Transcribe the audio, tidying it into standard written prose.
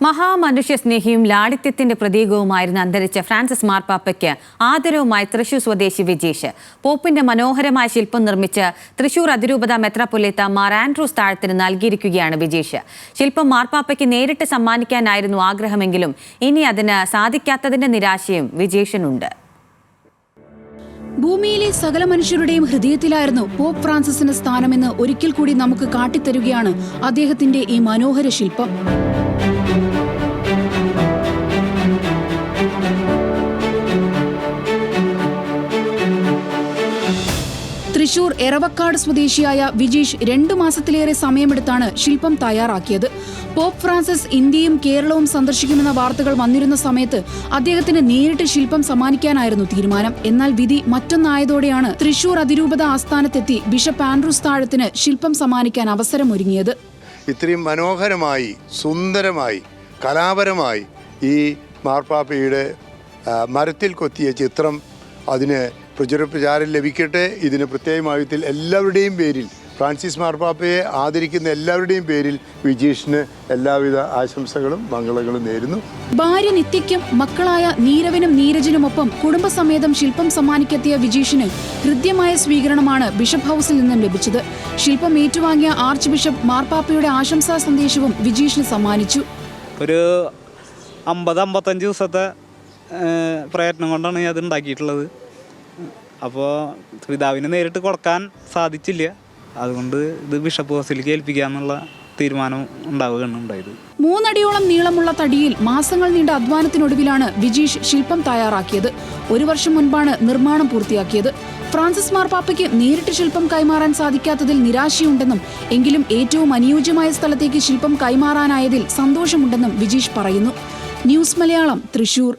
മഹാമനുഷ്യസ്നേഹിയും ലാളിത്യത്തിന്റെ പ്രതീകവുമായിരുന്ന അന്തരിച്ച ഫ്രാൻസിസ് മാർപ്പാപ്പയ്ക്ക് ആദരവുമായി തൃശൂർ സ്വദേശി വിജീഷ്. പോപ്പിന്റെ മനോഹരമായ ശില്പം നിർമ്മിച്ച് തൃശൂർ അതിരൂപത മെത്രാപ്പൊലീത്ത മാർ ആൻഡ്രൂസ് താഴത്തിന് നൽകിയിരിക്കുകയാണ് വിജീഷ്. ശില്പം മാർപ്പാപ്പയ്ക്ക് നേരിട്ട് സമ്മാനിക്കാനായിരുന്നു ആഗ്രഹമെങ്കിലും ഇനി അതിന് സാധിക്കാത്തതിന്റെ നിരാശയും വിജീഷിനുണ്ട്. ഭൂമിയിലെ സകല മനുഷ്യരുടെയും ഹൃദയത്തിലായിരുന്നു പോപ്പ് ഫ്രാൻസിസിന്റെ സ്ഥാനമെന്ന് ഒരിക്കൽ കൂടി നമുക്ക് കാട്ടിത്തരുകയാണ് അദ്ദേഹത്തിന്റെ ഈ മനോഹര ശില്പം. തൃശൂർ എറവക്കാട് സ്വദേശിയായ വിജീഷ് 2 മാസത്തിലേറെ സമയമെടുത്താണ് ശില്പം തയ്യാറാക്കിയത്. പോപ്പ് ഫ്രാൻസിസ് ഇന്ത്യയും കേരളവും സന്ദർശിക്കുമെന്ന വാർത്തകൾ വന്നിരുന്ന സമയത്ത് അദ്ദേഹത്തിന് നേരിട്ട് ശില്പം സമ്മാനിക്കാനായിരുന്നു തീരുമാനം. എന്നാൽ വിധി മറ്റൊന്നായതോടെയാണ് തൃശൂർ അതിരൂപത ആസ്ഥാനത്തെത്തി ബിഷപ്പ് ആൻഡ്രൂസ് താഴത്തിന് ശില്പം സമ്മാനിക്കാൻ അവസരമൊരുങ്ങിയത്. ഇത്രയും മനോഹരമായി, സുന്ദരമായി, കലാപരമായി ഈ മാർപ്പാപ്പയുടെ മരത്തിൽ കൊത്തിയ ചിത്രം അതിന് പ്രചാരം ലഭിക്കട്ടെ. ഇതിന് പ്രത്യേകമായത്തിൽ എല്ലാവരുടെയും പേരിൽ, ഫ്രാൻസിസ് മാർപ്പാപ്പയെ ആദരിക്കുന്ന എല്ലാവരുടെയും പേരിൽ വിജീഷിന് എല്ലാവിധ ആശംസകളും മംഗളങ്ങളും നേരുന്നു. ഭാര്യ നിത്യയ്ക്കും മക്കളായ നീരവിനും നീരജിനുമൊപ്പം കുടുംബസമേതം ശില്പം സമ്മാനിക്കെത്തിയ വിജീഷിന് ഹൃദ്യമായ സ്വീകരണമാണ് ബിഷപ്പ് ഹൗസിൽ നിന്നും ലഭിച്ചത്. ശില്പം ഏറ്റുവാങ്ങിയ ആർച്ച് ബിഷപ്പ് മാർപ്പാപ്പയുടെ ആശംസാ സന്ദേശവും വിജീഷിന് സമ്മാനിച്ചു. ഒരു 50-55 ദിവസത്തെ പ്രയത്നം കൊണ്ടാണ് ഞാൻ അത് ഉണ്ടാക്കിയിട്ടുള്ളത്. അപ്പോൾ പിതാവിന് നേരിട്ട് കൊടുക്കാൻ സാധിച്ചില്ല. അതുകൊണ്ട് ഇത് ബിഷപ്പ് ഹൗസിലേക്ക് ഏൽപ്പിക്കാന്നുള്ള തീരുമാനം ഉണ്ടാവുകയാണ് ഉണ്ടായത്. 3 അടിയോളം നീളമുള്ള തടിയിൽ മാസങ്ങൾ നീണ്ട അധ്വാനത്തിനൊടുവിലാണ് വിജീഷ് ശില്പം തയ്യാറാക്കിയത്. 1 വർഷം മുൻപാണ് നിർമ്മാണം പൂർത്തിയാക്കിയത്. ഫ്രാൻസിസ് മാർപ്പാപ്പയ്ക്ക് നേരിട്ട് ശില്പം കൈമാറാൻ സാധിക്കാത്തതിൽ നിരാശയുണ്ടെന്നും എങ്കിലും ഏറ്റവും അനുയോജ്യമായ സ്ഥലത്തേക്ക് ശില്പം കൈമാറാനായതിൽ സന്തോഷമുണ്ടെന്നും വിജീഷ് പറയുന്നു. ന്യൂസ് മലയാളം, തൃശൂർ.